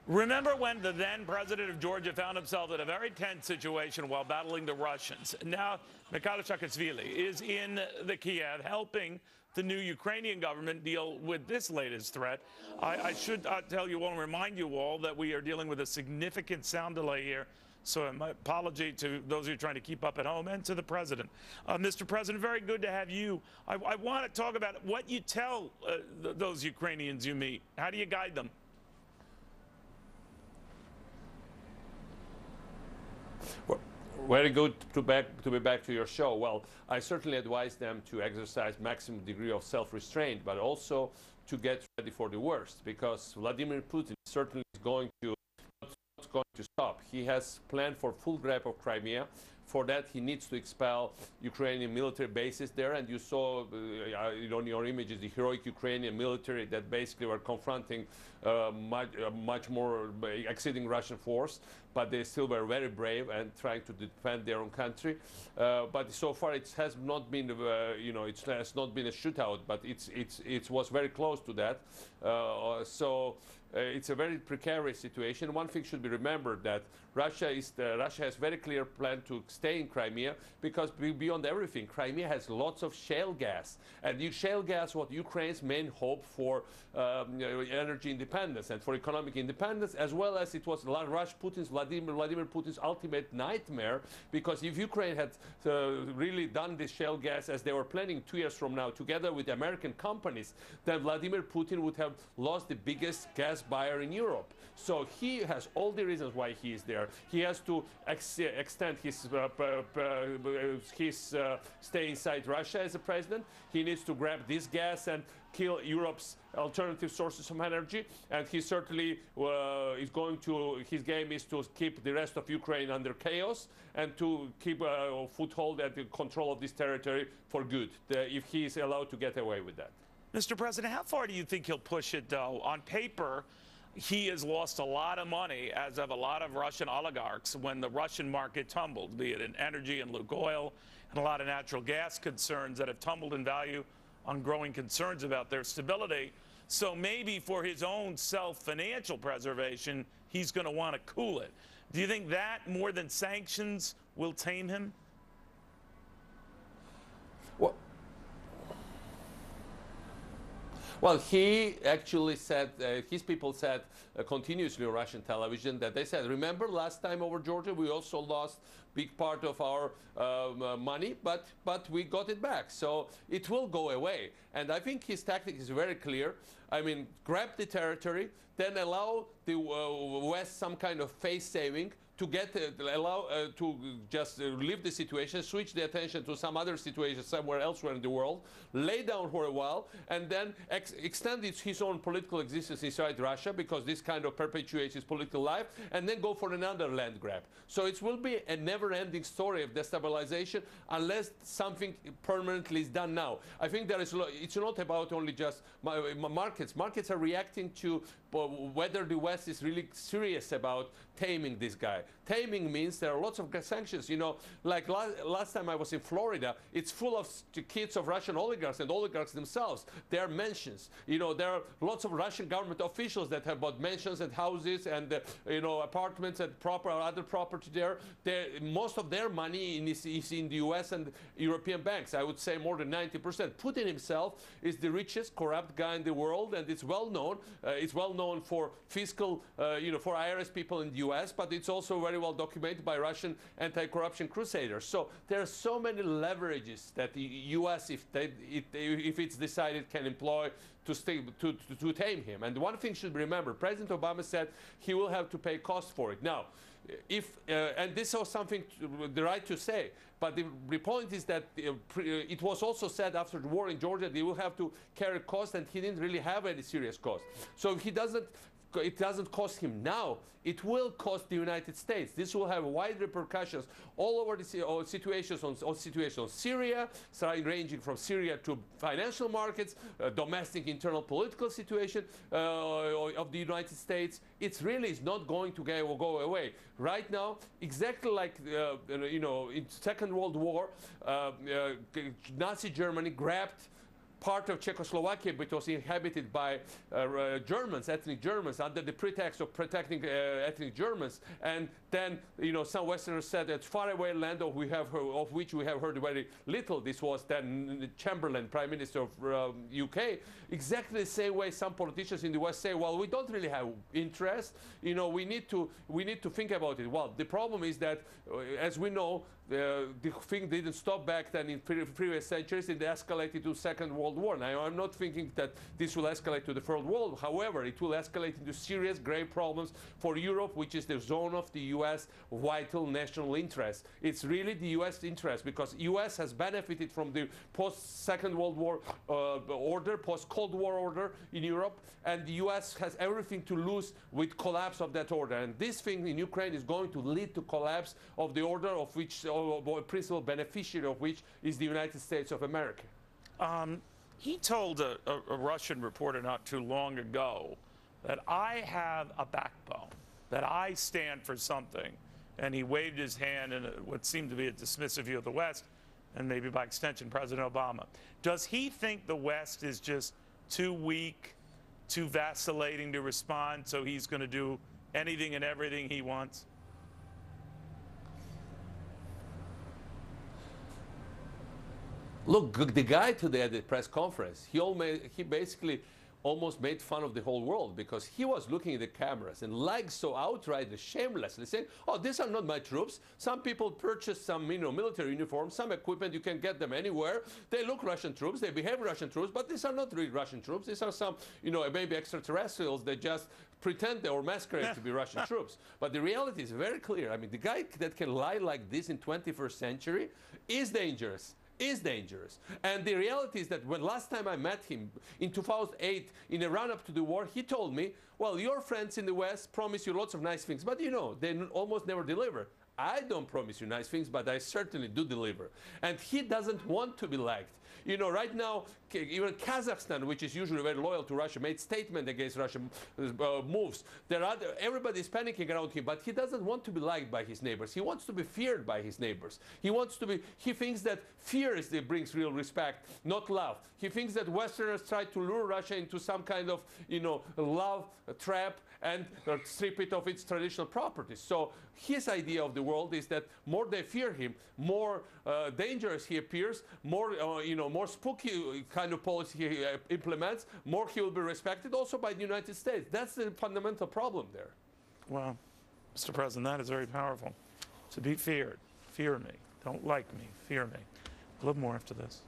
Remember when the then president of Georgia found himself in a very tense situation while battling the Russians? Now, Mikheil Saakashvili is in the Kiev helping the new Ukrainian government deal with this latest threat. I should tell you all and remind you all that we are dealing with a significant sound delay here. So my apology to those of you trying to keep up at home and to the president. Mr. President, very good to have you. I want to talk about what you tell those Ukrainians you meet. How do you guide them? Well, very good to be back to your show. Well, I certainly advise them to exercise maximum degree of self-restraint, but also to get ready for the worst, because Vladimir Putin certainly is going to not going to stop. He has planned for full grab of Crimea. For that, he needs to expel Ukrainian military bases there, and you saw on your images the heroic Ukrainian military that basically were confronting much more exceeding Russian force, but they still were very brave and trying to defend their own country. But so far, it has not been, it has not been a shootout, but it was very close to that. It's a very precarious situation. One thing should be remembered, that Russia has very clear plan to stay in Crimea, because beyond everything, Crimea has lots of shale gas, and shale gas what Ukraine's main hope for energy independence and for economic independence, as well as it was Vladimir Putin's ultimate nightmare, because if Ukraine had really done this shale gas as they were planning 2 years from now, together with American companies, then Vladimir Putin would have lost the biggest gas buyer in Europe. So he has all the reasons why he is there. He has to extend his stay inside Russia as a president. He needs to grab this gas and kill Europe's alternative sources of energy. And he certainly is going to, his game is to keep the rest of Ukraine under chaos and to keep a foothold and control of this territory for good, if he is allowed to get away with that. Mr. President, how far do you think he'll push it, though? On paper, he has lost a lot of money, as have a lot of Russian oligarchs, when the Russian market tumbled, be it in energy and Lukoil, and a lot of natural gas concerns that have tumbled in value on growing concerns about their stability. So maybe for his own self-financial preservation, he's going to want to cool it. Do you think that, more than sanctions, will tame him? Well, he actually said, his people said continuously on Russian television that they said, remember last time over Georgia, we also lost big part of our money, but we got it back. So it will go away. And I think his tactic is very clear. I mean, grab the territory, then allow the West some kind of face saving, to to just leave the situation, switch the attention to some other situation somewhere elsewhere in the world, lay down for a while, and then extend his own political existence inside Russia, because this kind of perpetuates his political life, and then go for another land grab. So it will be a never-ending story of destabilization unless something permanently is done now. I think it's not about only just markets. Markets are reacting to whether the West is really serious about taming this guy. Taming means there are lots of sanctions. You know, like last time I was in Florida, it's full of kids of Russian oligarchs and oligarchs themselves. There are mansions. You know, there are lots of Russian government officials that have bought mansions and houses and apartments and other property there. Most of their money is in the U.S. and European banks. I would say more than 90%. Putin himself is the richest corrupt guy in the world, and it's well known. It's well known for fiscal, for IRS people in the U.S., but it's also very well documented by Russian anti-corruption crusaders. So there are so many leverages that the U.S., if it's decided, can employ to tame him. And one thing should be remembered: President Obama said he will have to pay cost for it. Now, and this was something the right to say, but the point is that it was also said after the war in Georgia that he will have to carry cost, and he didn't really have any serious cost. So if it doesn't cost him now, it will cost the United States. This will have wide repercussions all over the situations on Syria, ranging from Syria to financial markets, domestic internal political situation of the United States. It really is not going to go away. Right now, exactly like in Second World War, Nazi Germany grabbed part of Czechoslovakia, which was inhabited by Germans, ethnic Germans, under the pretext of protecting ethnic Germans. And then, some Westerners said that faraway land of which we have heard very little. This was then Chamberlain, Prime Minister of UK. Exactly the same way some politicians in the West say, well, we don't really have interest. We need to think about it. Well, the problem is that, as we know, the thing didn't stop back then in previous centuries. It escalated to Second World War. Now, I'm not thinking that this will escalate to the Third World. However, it will escalate into serious, grave problems for Europe, which is the zone of the U.S. vital national interest. It's really the U.S. interest, because U.S. has benefited from the post-Second World War order, post-Cold War order in Europe, and the U.S. has everything to lose with collapse of that order. And this thing in Ukraine is going to lead to collapse of the order, of which principal beneficiary of which is the United States of America. He told a Russian reporter not too long ago that I have a backbone, that I stand for something. And he waved his hand in what seemed to be a dismissive view of the West, and maybe by extension, President Obama. Does he think the West is just too weak, too vacillating to respond, so he's going to do anything and everything he wants? Look, the guy today at the press conference, he basically almost made fun of the whole world, because he was looking at the cameras and so outrightly, shamelessly saying, oh, these are not my troops. Some people purchase some military uniforms, some equipment, you can get them anywhere. They look Russian troops, they behave Russian troops, but these are not really Russian troops. These are some, maybe extraterrestrials that just pretend or masquerade to be Russian troops. But the reality is very clear. I mean, the guy that can lie like this in 21st century is dangerous. And the reality is that when last time I met him in 2008 in a run-up to the war, he told me, well, your friends in the West promise you lots of nice things, but they almost never deliver. I don't promise you nice things, but I certainly do deliver. And he doesn't want to be liked. Right now, even Kazakhstan, which is usually very loyal to Russia, made statement against Russian moves. Everybody's panicking around him, but he doesn't want to be liked by his neighbors. He wants to be feared by his neighbors. He thinks that fear brings real respect, not love. He thinks that Westerners try to lure Russia into some kind of, love trap and strip it of its traditional properties. So his idea of the world is that more they fear him, more dangerous he appears, more spooky kind of policy he implements, more he will be respected also by the United States. That's the fundamental problem there. Well, Mr. President, that is very powerful. To be feared, fear me. Don't like me, fear me. A little more after this.